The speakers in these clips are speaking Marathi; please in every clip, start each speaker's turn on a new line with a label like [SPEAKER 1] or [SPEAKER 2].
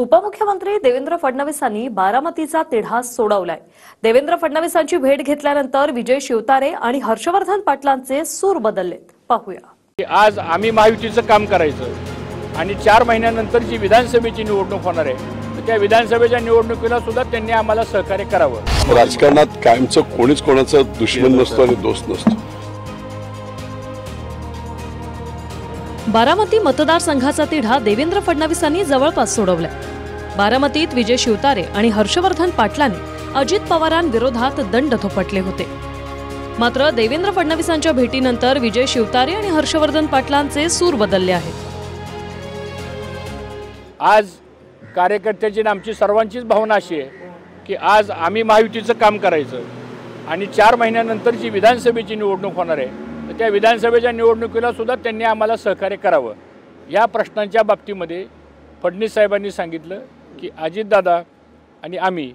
[SPEAKER 1] उपमुख्यमंत्री देवेंद्र फडणवीसांनी बारामतीचा तिढा सोडवलाय। देवेंद्र फडणवीसांची भेट घेतल्यानंतर विजय शिवतारे आणि हर्षवर्धन पाटलांचे सूर बदललेत। पाहूया।
[SPEAKER 2] आज आम्ही महायुतीचं काम करायचं आणि 4 महिन्यानंतर जी विधानसभेची निवडणूक होणार आहे त्या विधानसभेच्या निवडणुकीला सुद्धा त्यांनी आम्हाला सहकार्य करावं।
[SPEAKER 3] राजकारणात कायमचं कोणीच कोणाचा दुश्मन नसतो आणि दोस्त नसतो।
[SPEAKER 1] बारामती मतदारसंघाचा तिढा देवेंद्र फडणवीसांनी जवळपास सोडवलाय। बारामतीत विजय शिवतारे आणि हर्षवर्धन पाटलांनी अजित पवारांविरोधात दंड थोपटले होते। मात्र देवेंद्र फडणवीसांच्या भेटीनंतर विजय शिवतारे आणि हर्षवर्धन पाटलांचे सूर बदलले आहेत।
[SPEAKER 2] आज कार्यकर्त्याची आमची सर्वांचीच भावना अशी आहे की आज आम्ही महायुतीचं काम करायचं आणि 4 महिन्यानंतर जी विधानसभेची निवडणूक होणार आहे त्या विधानसभेच्या निवडणुकीला सुद्धा त्यांनी आम्हाला सहकार्य करावं। या प्रश्नांच्या बाबतीमध्ये फडणवीस साहेबांनी सांगितलं की अजितदादा आणि आम्ही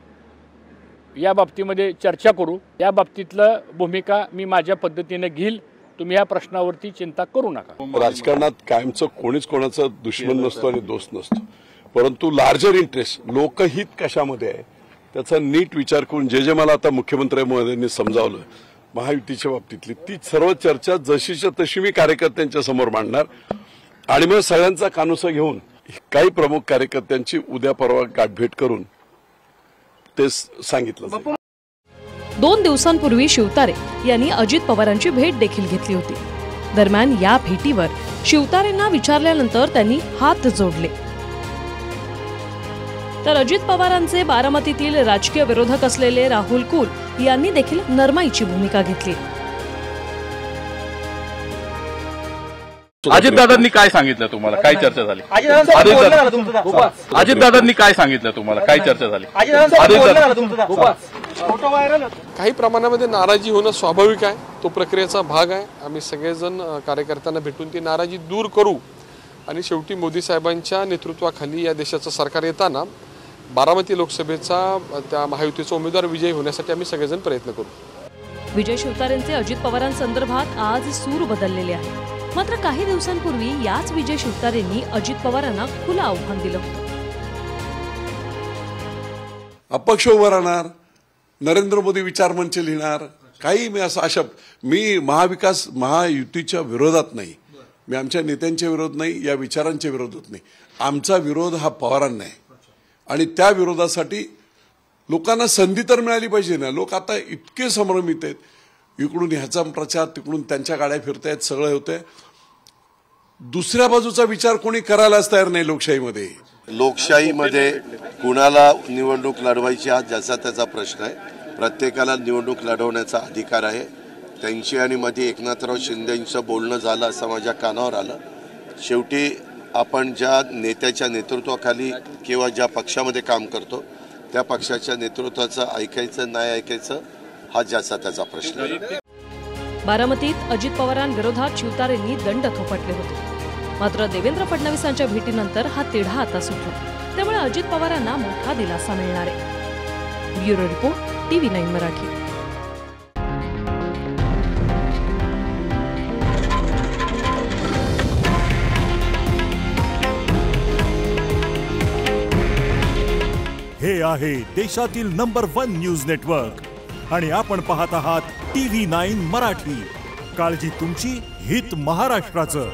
[SPEAKER 2] या बाबतीमध्ये चर्चा करू। या बाबतीतलं भूमिका मी माझ्या पद्धतीने घेईल। तुम्ही या प्रश्नावरती चिंता करू नका।
[SPEAKER 3] राजकारणात कायमचं कोणीच कोणाचा दुश्मन नसतो आणि दोस्त नसतो, परंतु लार्जर इंटरेस्ट लोकहित कशामध्ये आहे त्याचा नीट विचार करून जे मला आता मुख्यमंत्री महोदयांनी समजावलं महायुतीच्या बाबतीतली ती सर्व चर्चा जशीच्या तशी मी कार्यकर्त्यांच्या समोर मांडणार आणि मग सगळ्यांचा कानोसा घेऊन काही प्रमुख कार्यकर्त्यांची उद्या परवा गाठभेट करून ते सांगितलं।
[SPEAKER 1] 2 दिवसांपूर्वी शिवतारे यांनी अजित पवारांची भेट देखील घेतली होती। दरम्यान या भेटीवर शिवतारेंना विचारल्यानंतर त्यांनी हात जोडले, तर अजित पवारांचे बारामतीतील राजकीय विरोधक असलेले राहुल कुल यांनी देखील नरमाईची भूमिका घेतली।
[SPEAKER 4] अजितदादांनी काय सांगितलं तुम्हाला? काय चर्चा झाली? अजितदादांनी काय सांगितलं तुम्हाला? काय चर्चा झाली?
[SPEAKER 5] काही प्रमाणामध्ये नाराजी होणं स्वाभाविक आहे, तो प्रक्रियेचा भाग आहे। आम्ही सगळेजण कार्यकर्त्यांना भेटून ती नाराजी दूर करू आणि शेवटी मोदी साहेबांच्या नेतृत्वाखाली या देशाचं सरकार येताना बारामती लोकसभेचा त्या महायुतीचा उमेदवार विजयी होण्यासाठी आम्ही सगळेजण प्रयत्न करू।
[SPEAKER 1] विजय शिवतारेंचे अजित पवारांसंदर्भात आज सूर बदललेले आहे। मात्र काही दिवसांपूर्वी याच विजय शिवतारेंनी अजित पवारांना खुलं आव्हान दिलं होतं।
[SPEAKER 3] अपक्ष उभं राहणार, नरेंद्र मोदी विचारमंच लिहिणार, काही मी असं मी महाविकास महायुतीच्या विरोधात नाही, मी आमच्या नेत्यांच्या विरोध नाही, या विचारांच्या विरोधात नाही। आमचा विरोध हा पवारांना आहे आणि त्या विरोधासाठी लोकांना संधी तर मिळाली पाहिजे ना। लोक आता इतके संभ्रमित आहेत, इकडून ह्याचा प्रचार तिकडून त्यांच्या गाड्या फिरतायत, सगळं होतंय। दुसऱ्या बाजूचा विचार कोणी करायलाच तयार नाही लोकशाहीमध्ये।
[SPEAKER 6] लोकशाहीमध्ये कुणाला निवडणूक लढवायची हा ज्याचा त्याचा प्रश्न आहे। प्रत्येकाला निवडणूक लढवण्याचा अधिकार आहे। त्यांची आणि मध्ये एकनाथराव शिंदेंचं बोलणं झालं असं माझ्या कानावर आलं। शेवटी आपण ज्या नेत्याच्या नेतृत्वाखाली किंवा ज्या पक्षामध्ये काम करतो त्या पक्षाच्या नेतृत्वाचं ऐकायचं नाही ऐकायचं हा ज्याचा त्याचा प्रश्न आहे।
[SPEAKER 1] बारामतीत अजित पवारांविरोधात शिवतारेंनी दंड थोपटले होते। मात्र देवेंद्र फडणवीसांच्या भेटीनंतर हा तिढा आता सुटला, त्यामुळे अजित पवारांना मोठा दिलासा मिळणार आहे। Bureau report, TV9 Marathi.
[SPEAKER 7] हे आहे देशातील नंबर 1 न्यूज नेटवर्क आणि आपण पाहत आहात TV9 मराठी। काळजी तुमची, हित महाराष्ट्राचं।